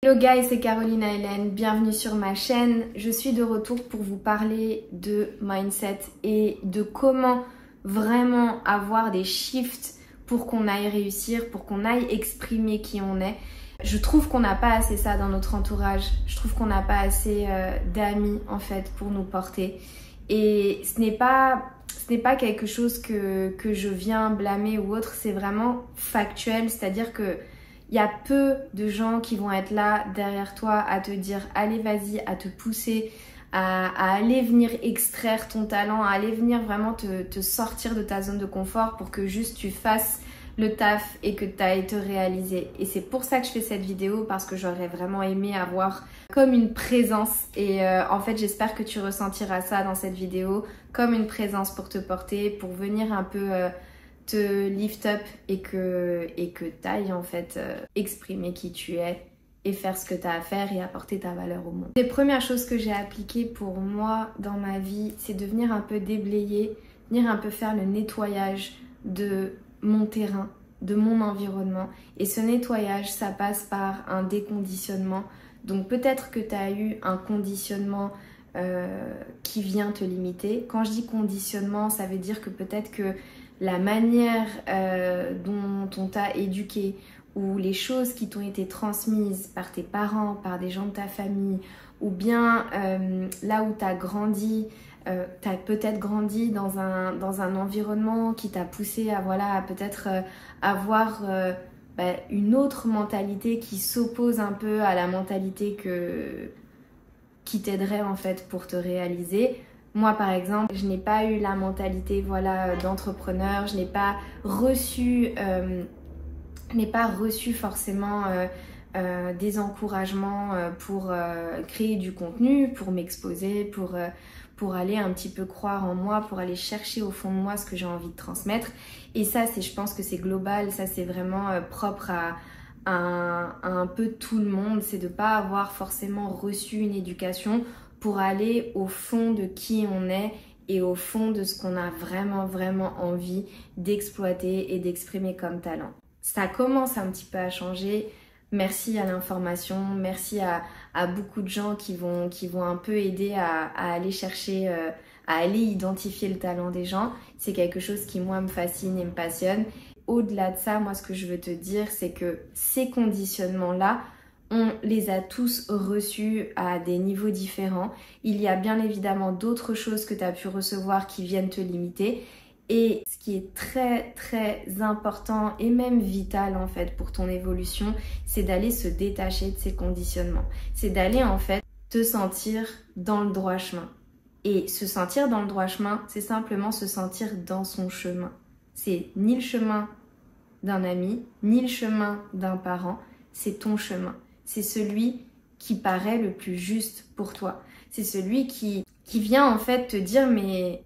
Hello guys, c'est Caroline Hélène, bienvenue sur ma chaîne. Je suis de retour pour vous parler de mindset et de comment vraiment avoir des shifts pour qu'on aille réussir, pour qu'on aille exprimer qui on est. Je trouve qu'on n'a pas assez ça dans notre entourage, je trouve qu'on n'a pas assez d'amis en fait pour nous porter. Et ce n'est pas quelque chose que je viens blâmer ou autre, c'est vraiment factuel, c'est-à-dire que il y a peu de gens qui vont être là derrière toi à te dire allez vas-y, à te pousser, à aller venir extraire ton talent, à aller venir vraiment te sortir de ta zone de confort pour que juste tu fasses le taf et que tu ailles te réaliser. Et c'est pour ça que je fais cette vidéo, parce que j'aurais vraiment aimé avoir comme une présence. Et en fait j'espère que tu ressentiras ça dans cette vidéo, comme une présence pour te porter, pour venir un peu te lift up et que t'ailles en fait exprimer qui tu es et faire ce que tu as à faire et apporter ta valeur au monde. Les premières choses que j'ai appliquées pour moi dans ma vie, c'est de venir un peu déblayer, venir un peu faire le nettoyage de mon terrain, de mon environnement. Et ce nettoyage, ça passe par un déconditionnement. Donc peut-être que tu as eu un conditionnement qui vient te limiter. Quand je dis conditionnement, ça veut dire que peut-être que la manière dont on t'a éduqué ou les choses qui t'ont été transmises par tes parents, par des gens de ta famille, ou bien là où tu as grandi, tu as peut-être grandi dans un environnement qui t'a poussé à peut-être avoir une autre mentalité qui s'oppose un peu à la mentalité qui t'aiderait en fait pour te réaliser. Moi par exemple, je n'ai pas eu la mentalité d'entrepreneur, je n'ai pas reçu forcément des encouragements pour créer du contenu, pour m'exposer, pour aller un petit peu croire en moi, pour aller chercher au fond de moi ce que j'ai envie de transmettre. Et ça, je pense que c'est global, ça c'est vraiment propre à un peu tout le monde, c'est de ne pas avoir forcément reçu une éducation pour aller au fond de qui on est et au fond de ce qu'on a vraiment envie d'exploiter et d'exprimer comme talent. Ça commence un petit peu à changer. Merci à l'information, merci à beaucoup de gens qui vont un peu aider à aller chercher, à aller identifier le talent des gens. C'est quelque chose qui moi me fascine et me passionne. Au-delà de ça, moi ce que je veux te dire, c'est que ces conditionnements-là, on les a tous reçus à des niveaux différents. Il y a bien évidemment d'autres choses que tu as pu recevoir qui viennent te limiter. Et ce qui est très important et même vital en fait pour ton évolution, c'est d'aller se détacher de ces conditionnements. C'est d'aller en fait te sentir dans le droit chemin. Et se sentir dans le droit chemin, c'est simplement se sentir dans son chemin. C'est ni le chemin d'un ami, ni le chemin d'un parent, c'est ton chemin. C'est celui qui paraît le plus juste pour toi. C'est celui qui vient en fait te dire mais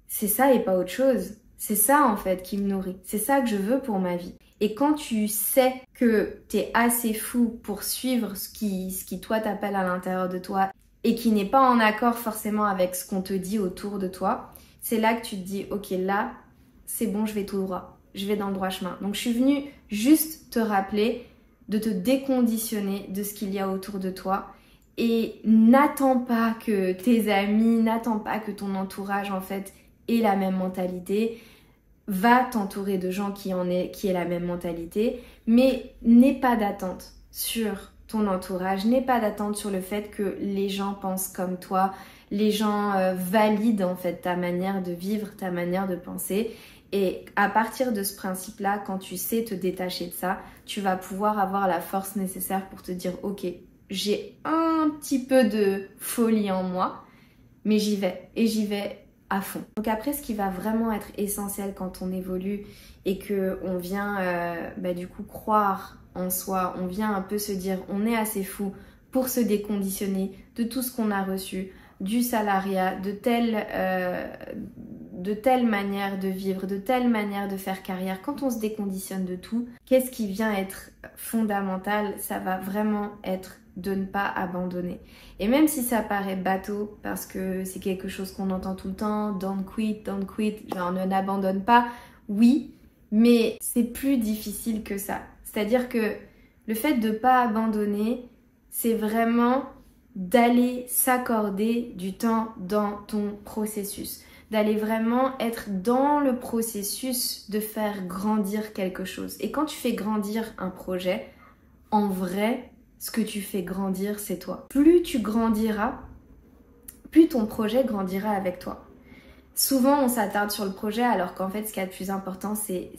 c'est ça et pas autre chose. C'est ça en fait qui me nourrit. C'est ça que je veux pour ma vie. Et quand tu sais que t'es assez fou pour suivre ce qui toi t'appelle à l'intérieur de toi et qui n'est pas en accord forcément avec ce qu'on te dit autour de toi, c'est là que tu te dis ok là c'est bon, je vais tout droit. Je vais dans le droit chemin. Donc je suis venue juste te rappeler de te déconditionner de ce qu'il y a autour de toi et n'attends pas que tes amis, n'attends pas que ton entourage en fait ait la même mentalité. Va t'entourer de gens qui aient la même mentalité, mais n'aie pas d'attente sur ton entourage, n'aie pas d'attente sur le fait que les gens pensent comme toi, les gens valident en fait ta manière de vivre, ta manière de penser. Et à partir de ce principe-là, quand tu sais te détacher de ça, tu vas pouvoir avoir la force nécessaire pour te dire ok, j'ai un petit peu de folie en moi, mais j'y vais et j'y vais à fond. Donc après, ce qui va vraiment être essentiel quand on évolue et qu'on vient du coup croire en soi, on vient un peu se dire on est assez fou pour se déconditionner de tout ce qu'on a reçu, du salariat, de telle manière de vivre, de telle manière de faire carrière. Quand on se déconditionne de tout, qu'est-ce qui vient être fondamental? Ça va vraiment être de ne pas abandonner. Et même si ça paraît bateau, parce que c'est quelque chose qu'on entend tout le temps, don't quit, genre ne n'abandonne pas, oui, mais c'est plus difficile que ça. C'est-à-dire que Le fait de ne pas abandonner, c'est vraiment d'aller s'accorder du temps dans ton processus. D'aller vraiment être dans le processus de faire grandir quelque chose. Et quand tu fais grandir un projet, en vrai, ce que tu fais grandir, c'est toi. Plus tu grandiras, plus ton projet grandira avec toi. Souvent, on s'attarde sur le projet alors qu'en fait, ce qui est le plus important, c'est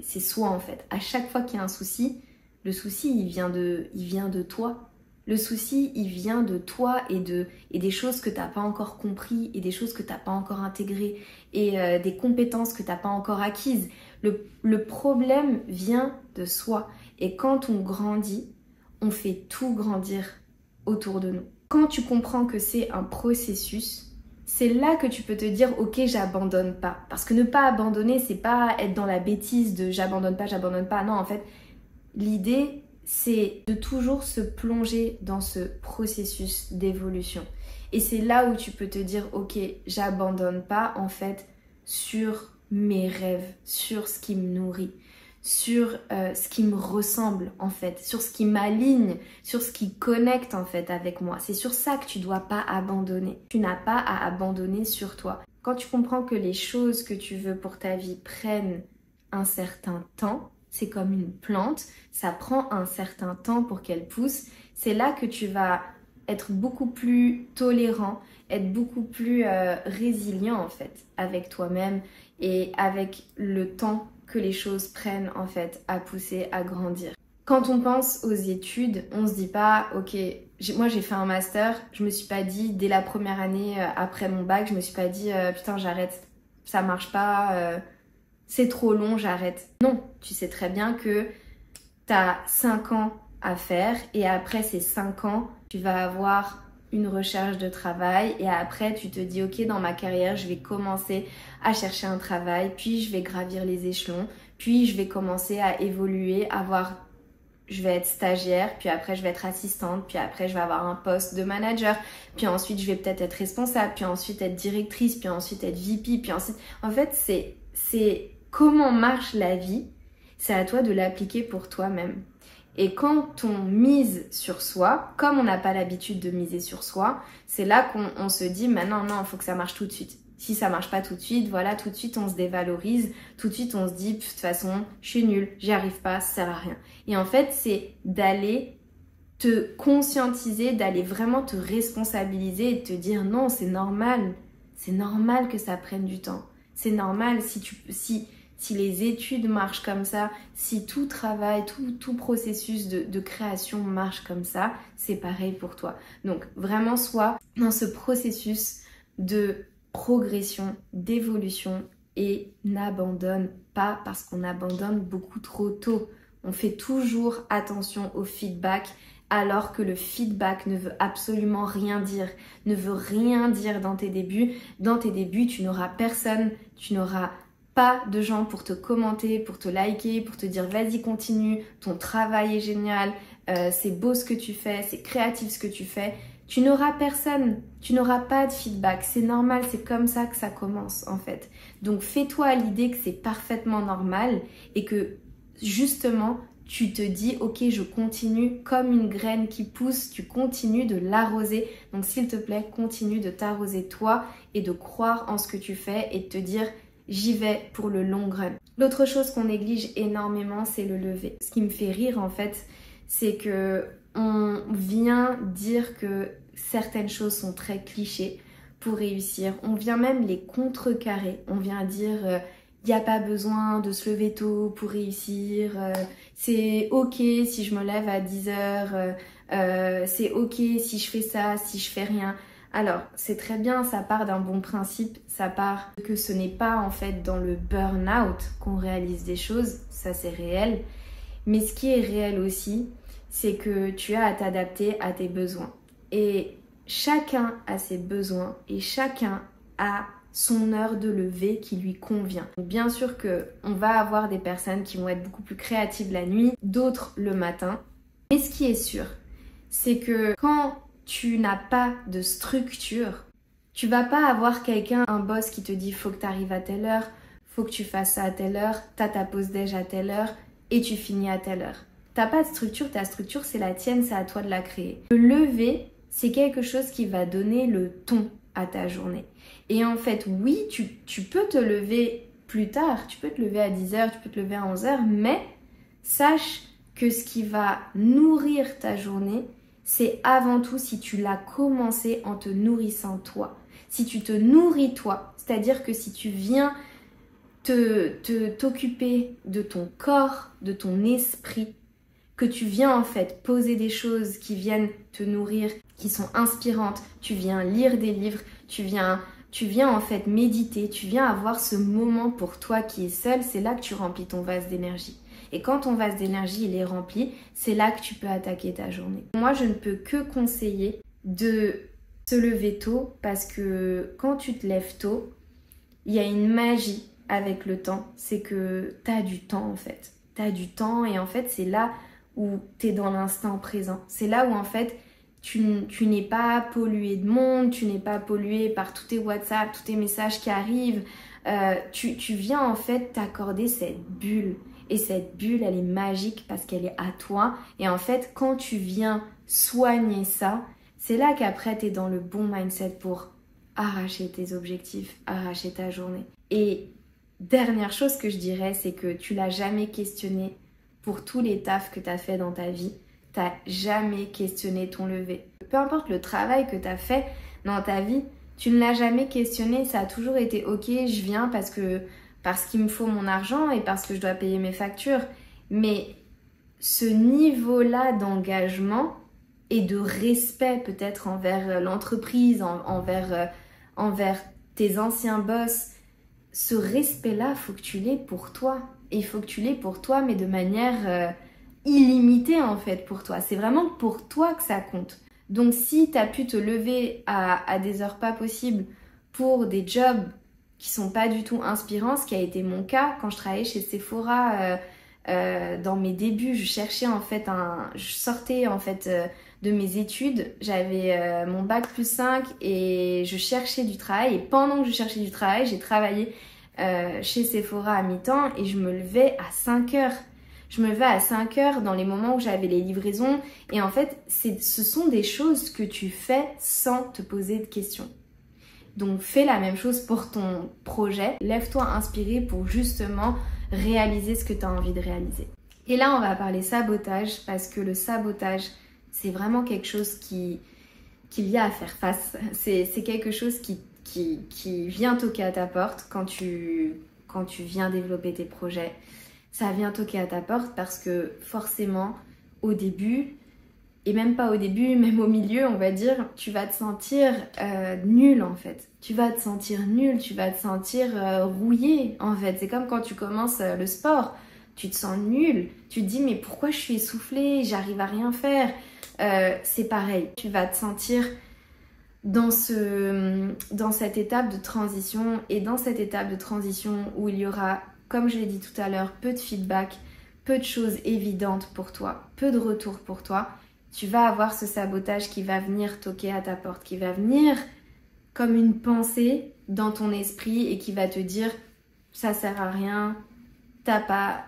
soi en fait. À chaque fois qu'il y a un souci, le souci, il vient de toi. Le souci, il vient de toi et des choses que tu n'as pas encore compris et des choses que tu n'as pas encore intégrées et des compétences que tu n'as pas encore acquises. Le problème vient de soi. Et quand on grandit, on fait tout grandir autour de nous. Quand tu comprends que c'est un processus, c'est là que tu peux te dire « Ok, j'abandonne pas ». Parce que ne pas abandonner, c'est pas être dans la bêtise de « j'abandonne pas ». Non, en fait, l'idée, c'est de toujours se plonger dans ce processus d'évolution. Et c'est là où tu peux te dire « Ok, j'abandonne pas en fait sur mes rêves, sur ce qui me nourrit, sur ce qui me ressemble en fait, sur ce qui m'aligne, sur ce qui connecte en fait avec moi. C'est sur ça que tu dois pas abandonner. Tu n'as pas à abandonner sur toi. Quand tu comprends que les choses que tu veux pour ta vie prennent un certain temps, c'est comme une plante, ça prend un certain temps pour qu'elle pousse. C'est là que tu vas être beaucoup plus tolérant, être beaucoup plus résilient en fait avec toi-même et avec le temps que les choses prennent en fait à pousser, à grandir. Quand on pense aux études, on se dit pas ok, moi j'ai fait un master, je me suis pas dit dès la première année après mon bac, je me suis pas dit putain j'arrête, ça marche pas, c'est trop long, j'arrête. Non, tu sais très bien que tu as 5 ans à faire et après ces 5 ans, tu vas avoir une recherche de travail et après tu te dis ok, dans ma carrière je vais commencer à chercher un travail, puis je vais gravir les échelons, puis je vais commencer à évoluer, je vais être stagiaire, puis après je vais être assistante, puis après je vais avoir un poste de manager, puis ensuite je vais peut-être être responsable, puis ensuite être directrice, puis ensuite être VP, puis ensuite... En fait, c'est comment marche la vie, c'est à toi de l'appliquer pour toi-même. Et quand on mise sur soi, comme on n'a pas l'habitude de miser sur soi, c'est là qu'on se dit maintenant non, il faut que ça marche tout de suite. Si ça marche pas tout de suite, voilà, tout de suite on se dévalorise, tout de suite on se dit de toute façon, je suis nulle, j'y arrive pas, ça sert à rien. Et en fait, c'est d'aller te conscientiser, d'aller vraiment te responsabiliser et de te dire non, c'est normal que ça prenne du temps. C'est normal si les études marchent comme ça, si tout travail, tout processus de création marche comme ça, c'est pareil pour toi. Donc vraiment, sois dans ce processus de progression, d'évolution et n'abandonne pas parce qu'on abandonne beaucoup trop tôt. On fait toujours attention au feedback alors que le feedback ne veut absolument rien dire, ne veut rien dire dans tes débuts. Dans tes débuts, tu n'auras personne, tu n'auras pas de gens pour te commenter, pour te liker, pour te dire vas-y continue, ton travail est génial, c'est beau ce que tu fais, c'est créatif ce que tu fais. Tu n'auras personne, tu n'auras pas de feedback, c'est normal, c'est comme ça que ça commence en fait. Donc fais-toi à l'idée que c'est parfaitement normal et que justement tu te dis ok, je continue comme une graine qui pousse, tu continues de l'arroser. Donc s'il te plaît, continue de t'arroser toi et de croire en ce que tu fais et de te dire j'y vais pour le long run. L'autre chose qu'on néglige énormément, c'est le lever. Ce qui me fait rire en fait, c'est que on vient dire que certaines choses sont très clichés pour réussir. On vient même les contrecarrer. On vient dire il n'y a pas besoin de se lever tôt pour réussir. C'est ok si je me lève à 10 heures. C'est ok si je fais ça, si je fais rien. Alors, c'est très bien, ça part d'un bon principe, ça part que ce n'est pas en fait dans le burn-out qu'on réalise des choses, ça c'est réel. Mais ce qui est réel aussi, c'est que tu as à t'adapter à tes besoins. Et chacun a ses besoins et chacun a son heure de lever qui lui convient. Donc bien sûr qu'on va avoir des personnes qui vont être beaucoup plus créatives la nuit, d'autres le matin. Mais ce qui est sûr, c'est que quand tu n'as pas de structure, tu vas pas avoir quelqu'un, un boss qui te dit faut que tu arrives à telle heure, faut que tu fasses ça à telle heure, t'as ta pause déj à telle heure et tu finis à telle heure. T'as pas de structure, ta structure c'est la tienne, c'est à toi de la créer. Le lever, c'est quelque chose qui va donner le ton à ta journée. Et en fait, oui, tu peux te lever plus tard, tu peux te lever à 10h, tu peux te lever à 11h, mais sache que ce qui va nourrir ta journée, c'est avant tout si tu l'as commencé en te nourrissant toi. Si tu te nourris toi, c'est-à-dire que si tu viens t'occuper de ton corps, de ton esprit, que tu viens en fait poser des choses qui viennent te nourrir, qui sont inspirantes, tu viens lire des livres, tu viens en fait méditer, tu viens avoir ce moment pour toi qui est seul, c'est là que tu remplis ton vase d'énergie. Et quand ton vase d'énergie il est rempli, c'est là que tu peux attaquer ta journée. Moi, je ne peux que conseiller de se lever tôt parce que quand tu te lèves tôt, il y a une magie avec le temps, c'est que tu as du temps en fait. Tu as du temps et en fait, c'est là où tu es dans l'instant présent. C'est là où en fait, tu n'es pas pollué de monde, tu n'es pas pollué par tous tes WhatsApp, tous tes messages qui arrivent. Tu viens en fait t'accorder cette bulle. Et cette bulle, elle est magique parce qu'elle est à toi. Et en fait, quand tu viens soigner ça, c'est là qu'après, tu es dans le bon mindset pour arracher tes objectifs, arracher ta journée. Et dernière chose que je dirais, c'est que tu l'as jamais questionné pour tous les tafs que tu as fait dans ta vie. Tu n'as jamais questionné ton lever. Peu importe le travail que tu as fait dans ta vie, tu ne l'as jamais questionné. Ça a toujours été ok, je viens parce qu'il me faut mon argent et parce que je dois payer mes factures. Mais ce niveau-là d'engagement et de respect peut-être envers l'entreprise, envers tes anciens boss, ce respect-là, il faut que tu l'aies pour toi. Et il faut que tu l'aies pour toi, mais de manière illimitée en fait pour toi. C'est vraiment pour toi que ça compte. Donc si tu as pu te lever à des heures pas possibles pour des jobs qui sont pas du tout inspirants, ce qui a été mon cas quand je travaillais chez Sephora dans mes débuts, je sortais en fait de mes études, j'avais mon bac plus 5 et je cherchais du travail et pendant que je cherchais du travail, j'ai travaillé chez Sephora à mi-temps et je me levais à 5 heures. Je me levais à 5 heures dans les moments où j'avais les livraisons et en fait, ce sont des choses que tu fais sans te poser de questions. Donc fais la même chose pour ton projet. Lève-toi inspiré pour justement réaliser ce que tu as envie de réaliser. Et là, on va parler sabotage parce que le sabotage, c'est vraiment quelque chose qu'il y a à faire face. C'est quelque chose qui vient toquer à ta porte quand tu viens développer tes projets. Ça vient toquer à ta porte parce que forcément, au début, et même pas au début, même au milieu, on va dire, tu vas te sentir nul en fait. Tu vas te sentir nul, tu vas te sentir rouillé en fait. C'est comme quand tu commences le sport, tu te sens nul. Tu te dis mais pourquoi je suis essoufflée, j'arrive à rien faire. C'est pareil, tu vas te sentir dans cette étape de transition. Et dans cette étape de transition où il y aura, comme je l'ai dit tout à l'heure, peu de feedback, peu de choses évidentes pour toi, peu de retours pour toi, tu vas avoir ce sabotage qui va venir toquer à ta porte, qui va venir comme une pensée dans ton esprit et qui va te dire ça sert à rien, t'as pas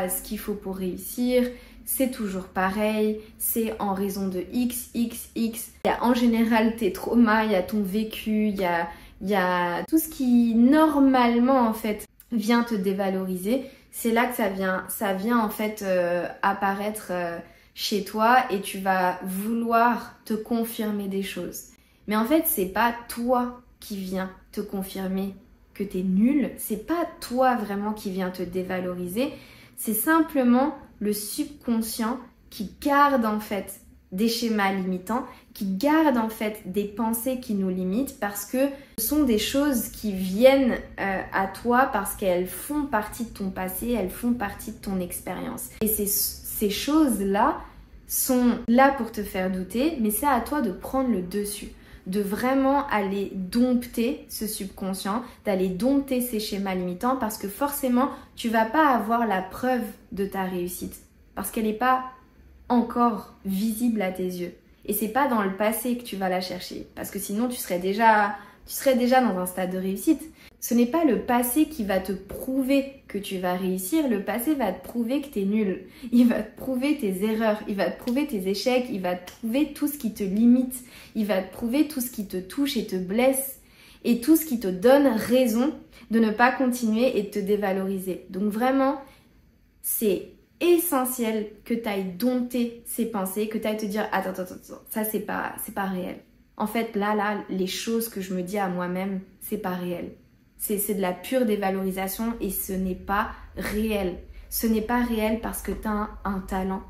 ce qu'il faut pour réussir, c'est toujours pareil, c'est en raison de X. Il y a en général tes traumas, il y a ton vécu, il y a tout ce qui normalement en fait vient te dévaloriser. C'est là que ça vient en fait apparaître chez toi et tu vas vouloir te confirmer des choses. Mais en fait, c'est pas toi qui viens te confirmer que t'es nul, c'est pas toi vraiment qui vient te dévaloriser, c'est simplement le subconscient qui garde en fait des schémas limitants, qui garde en fait des pensées qui nous limitent parce que ce sont des choses qui viennent à toi parce qu'elles font partie de ton passé, elles font partie de ton expérience. Et ces choses-là sont là pour te faire douter, mais c'est à toi de prendre le dessus, de vraiment aller dompter ce subconscient, d'aller dompter ces schémas limitants parce que forcément, tu vas pas avoir la preuve de ta réussite parce qu'elle n'est pas encore visible à tes yeux. Et c'est pas dans le passé que tu vas la chercher parce que sinon tu serais déjà dans un stade de réussite. Ce n'est pas le passé qui va te prouver que tu vas réussir, le passé va te prouver que tu es nul. Il va te prouver tes erreurs, il va te prouver tes échecs, il va te prouver tout ce qui te limite, il va te prouver tout ce qui te touche et te blesse et tout ce qui te donne raison de ne pas continuer et de te dévaloriser. Donc vraiment, c'est essentiel que tu ailles dompter ces pensées, que tu ailles te dire « Attends, ça c'est pas réel. » En fait, là, les choses que je me dis à moi-même, c'est pas réel. C'est de la pure dévalorisation et ce n'est pas réel. Ce n'est pas réel parce que tu as un talent.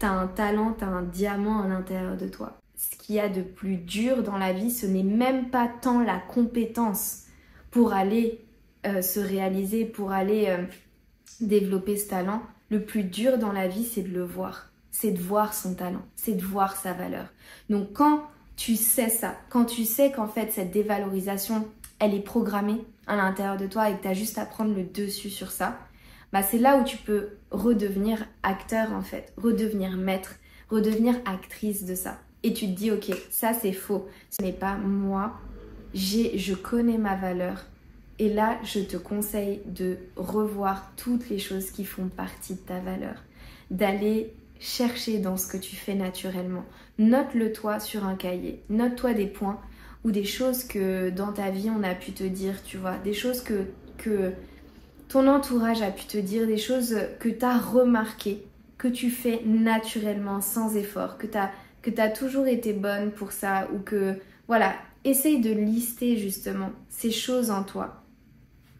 Tu as un talent, tu as un diamant à l'intérieur de toi. Ce qu'il y a de plus dur dans la vie, ce n'est même pas tant la compétence pour aller se réaliser, pour aller développer ce talent. Le plus dur dans la vie, c'est de le voir. C'est de voir son talent, c'est de voir sa valeur. Donc quand tu sais ça, quand tu sais qu'en fait cette dévalorisation, elle est programmée à l'intérieur de toi et que tu as juste à prendre le dessus sur ça, bah c'est là où tu peux redevenir acteur en fait, redevenir maître, redevenir actrice de ça. Et tu te dis ok, ça c'est faux, ce n'est pas moi, je connais ma valeur. Et là, je te conseille de revoir toutes les choses qui font partie de ta valeur, d'aller chercher dans ce que tu fais naturellement. Note-le toi sur un cahier, note-toi des points ou des choses que dans ta vie on a pu te dire, tu vois, des choses que ton entourage a pu te dire, des choses que tu as remarquées, que tu fais naturellement, sans effort, que tu as toujours été bonne pour ça ou que, voilà, essaye de lister justement ces choses en toi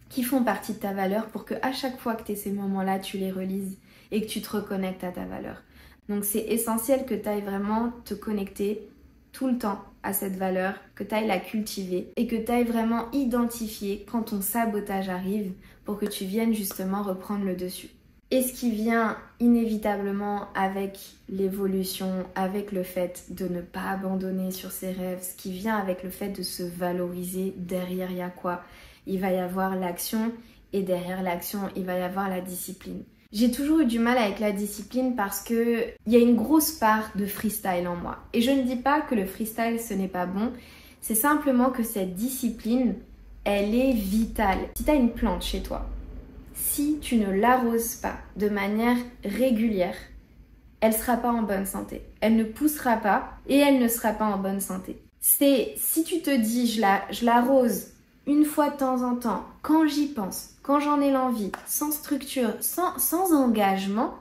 qui font partie de ta valeur pour que à chaque fois que tu aies ces moments-là, tu les relises et que tu te reconnectes à ta valeur. Donc c'est essentiel que tu ailles vraiment te connecter tout le temps à cette valeur, que tu ailles la cultiver et que tu ailles vraiment identifier quand ton sabotage arrive pour que tu viennes justement reprendre le dessus. Et ce qui vient inévitablement avec l'évolution, avec le fait de ne pas abandonner sur ses rêves, ce qui vient avec le fait de se valoriser, derrière il y a quoi ? Il va y avoir l'action et derrière l'action, il va y avoir la discipline. J'ai toujours eu du mal avec la discipline parce que il y a une grosse part de freestyle en moi. Et je ne dis pas que le freestyle ce n'est pas bon, c'est simplement que cette discipline, elle est vitale. Si tu as une plante chez toi, si tu ne l'arroses pas de manière régulière, elle ne sera pas en bonne santé. Elle ne poussera pas et elle ne sera pas en bonne santé. C'est si tu te dis je l'arrose une fois de temps en temps, quand j'y pense, quand j'en ai l'envie, sans structure, sans engagement,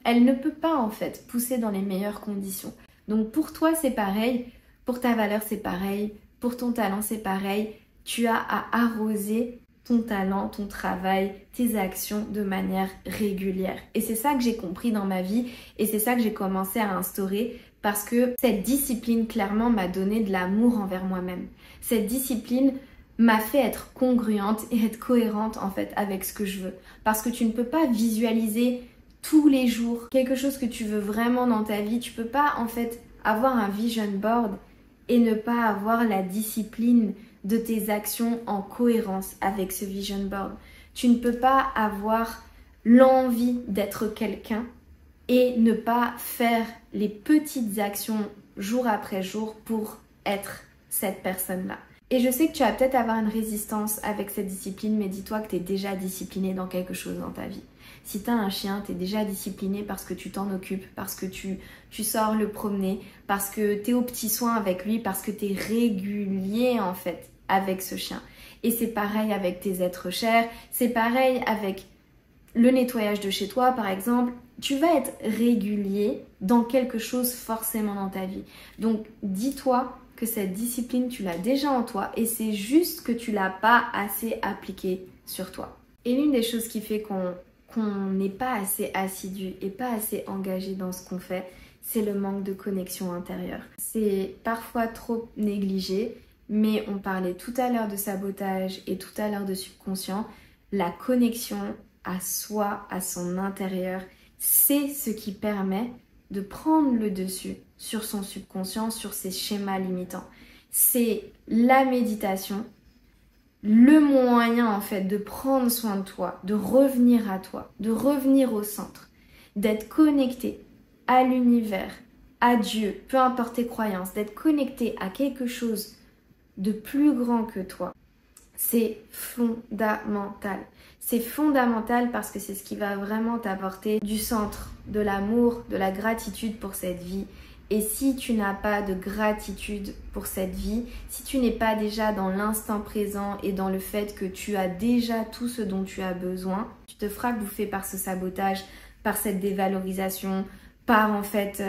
elle ne peut pas en fait pousser dans les meilleures conditions. Donc pour toi c'est pareil, pour ta valeur c'est pareil, pour ton talent c'est pareil. Tu as à arroser ton talent, ton travail, tes actions de manière régulière. Et c'est ça que j'ai compris dans ma vie et c'est ça que j'ai commencé à instaurer parce que cette discipline clairement m'a donné de l'amour envers moi-même. Cette discipline m'a fait être congruente et être cohérente en fait avec ce que je veux. Parce que tu ne peux pas visualiser tous les jours quelque chose que tu veux vraiment dans ta vie. Tu peux pas en fait avoir un vision board et ne pas avoir la discipline de tes actions en cohérence avec ce vision board. Tu ne peux pas avoir l'envie d'être quelqu'un et ne pas faire les petites actions jour après jour pour être cette personne-là. Et je sais que tu vas peut-être avoir une résistance avec cette discipline, mais dis-toi que tu es déjà discipliné dans quelque chose dans ta vie. Si tu as un chien, tu es déjà discipliné parce que tu t'en occupes, parce que tu sors le promener, parce que tu es aux petits soins avec lui, parce que tu es régulier en fait avec ce chien. Et c'est pareil avec tes êtres chers, c'est pareil avec le nettoyage de chez toi par exemple. Tu vas être régulier dans quelque chose forcément dans ta vie. Donc dis-toi que cette discipline, tu l'as déjà en toi et c'est juste que tu l'as pas assez appliquée sur toi. Et l'une des choses qui fait qu'on n'est pas assez assidu et pas assez engagé dans ce qu'on fait, c'est le manque de connexion intérieure. C'est parfois trop négligé, mais on parlait tout à l'heure de sabotage et tout à l'heure de subconscient. La connexion à soi, à son intérieur, c'est ce qui permet de prendre le dessus sur son subconscient, sur ses schémas limitants. C'est la méditation, le moyen en fait de prendre soin de toi, de revenir à toi, de revenir au centre, d'être connecté à l'univers, à Dieu, peu importe tes croyances, d'être connecté à quelque chose de plus grand que toi. C'est fondamental. C'est fondamental parce que c'est ce qui va vraiment t'apporter du centre, de l'amour, de la gratitude pour cette vie. Et si tu n'as pas de gratitude pour cette vie, si tu n'es pas déjà dans l'instant présent et dans le fait que tu as déjà tout ce dont tu as besoin, tu te feras bouffer par ce sabotage, par cette dévalorisation, par en fait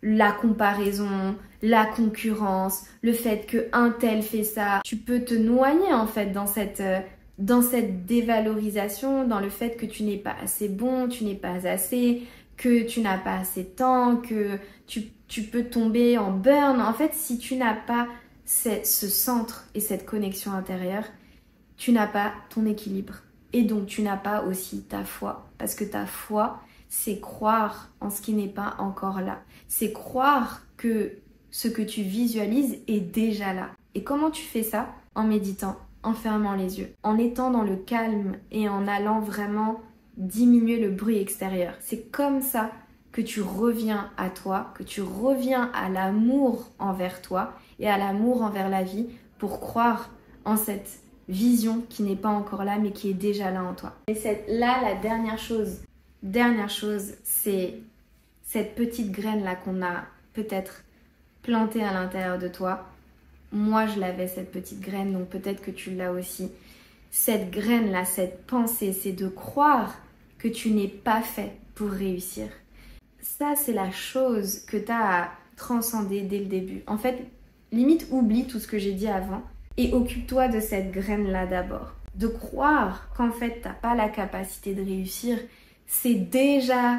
la comparaison, la concurrence, le fait qu'un tel fait ça. Tu peux te noyer en fait dans cette dévalorisation, dans le fait que tu n'es pas assez bon, tu n'es pas assez, que tu n'as pas assez de temps, que tu peux tomber en burn. En fait, si tu n'as pas ce centre et cette connexion intérieure, tu n'as pas ton équilibre. Et donc, tu n'as pas aussi ta foi. Parce que ta foi, c'est croire en ce qui n'est pas encore là. C'est croire que ce que tu visualises est déjà là. Et comment tu fais ça? En méditant, en fermant les yeux, en étant dans le calme et en allant vraiment diminuer le bruit extérieur. C'est comme ça que tu reviens à toi, que tu reviens à l'amour envers toi et à l'amour envers la vie pour croire en cette vision qui n'est pas encore là mais qui est déjà là en toi. Et là, la dernière chose, c'est cette petite graine-là qu'on a peut-être plantée à l'intérieur de toi. Moi, je l'avais, cette petite graine, donc peut-être que tu l'as aussi. Cette graine-là, cette pensée, c'est de croire que tu n'es pas fait pour réussir. Ça, c'est la chose que tu as à transcender dès le début. En fait, limite, oublie tout ce que j'ai dit avant et occupe-toi de cette graine-là d'abord. De croire qu'en fait, tu n'as pas la capacité de réussir, c'est déjà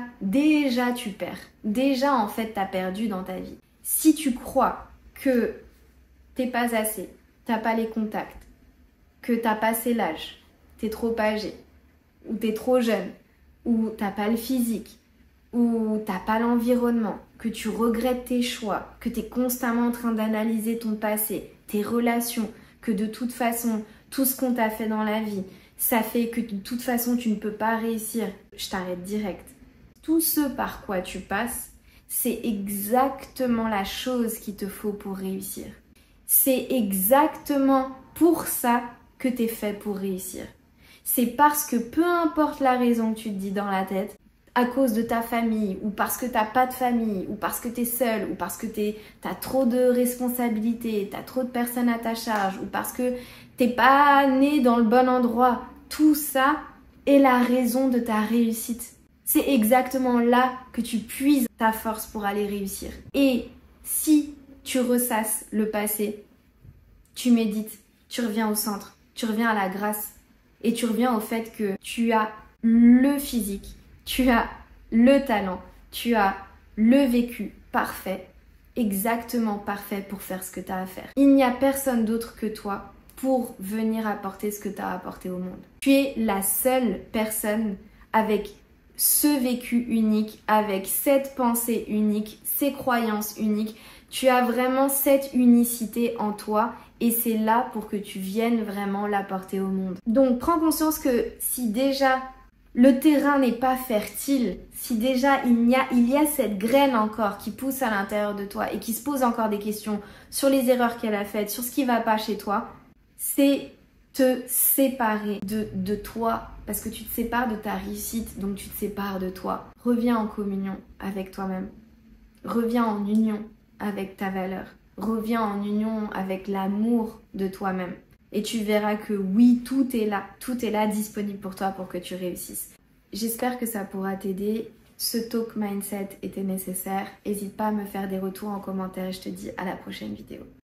tu perds. Déjà, en fait, tu as perdu dans ta vie. Si tu crois que t'es pas assez, t'as pas les contacts, que t'as passé l'âge, t'es trop âgé, ou t'es trop jeune, ou t'as pas le physique, ou t'as pas l'environnement, que tu regrettes tes choix, que t'es constamment en train d'analyser ton passé, tes relations, que de toute façon, tout ce qu'on t'a fait dans la vie, ça fait que de toute façon tu ne peux pas réussir, je t'arrête direct. Tout ce par quoi tu passes, c'est exactement la chose qu'il te faut pour réussir. C'est exactement pour ça que tu es fait pour réussir. C'est parce que peu importe la raison que tu te dis dans la tête, à cause de ta famille, ou parce que tu n'as pas de famille, ou parce que tu es seul, ou parce que tu as trop de responsabilités, tu as trop de personnes à ta charge, ou parce que tu n'es pas né dans le bon endroit, tout ça est la raison de ta réussite. C'est exactement là que tu puises ta force pour aller réussir. Et si tu ressasses le passé, tu médites, tu reviens au centre, tu reviens à la grâce et tu reviens au fait que tu as le physique, tu as le talent, tu as le vécu parfait, exactement parfait pour faire ce que tu as à faire. Il n'y a personne d'autre que toi pour venir apporter ce que tu as apporté au monde. Tu es la seule personne avec ce vécu unique, avec cette pensée unique, ces croyances uniques. Tu as vraiment cette unicité en toi et c'est là pour que tu viennes vraiment l'apporter au monde. Donc prends conscience que si déjà le terrain n'est pas fertile, si déjà il y a cette graine encore qui pousse à l'intérieur de toi et qui se pose encore des questions sur les erreurs qu'elle a faites, sur ce qui ne va pas chez toi, c'est te séparer de toi parce que tu te sépares de ta réussite, donc tu te sépares de toi. Reviens en communion avec toi-même. Reviens en union avec ta valeur. Reviens en union avec l'amour de toi-même. Et tu verras que oui, tout est là disponible pour toi pour que tu réussisses. J'espère que ça pourra t'aider. Ce talk mindset était nécessaire. N'hésite pas à me faire des retours en commentaire et je te dis à la prochaine vidéo.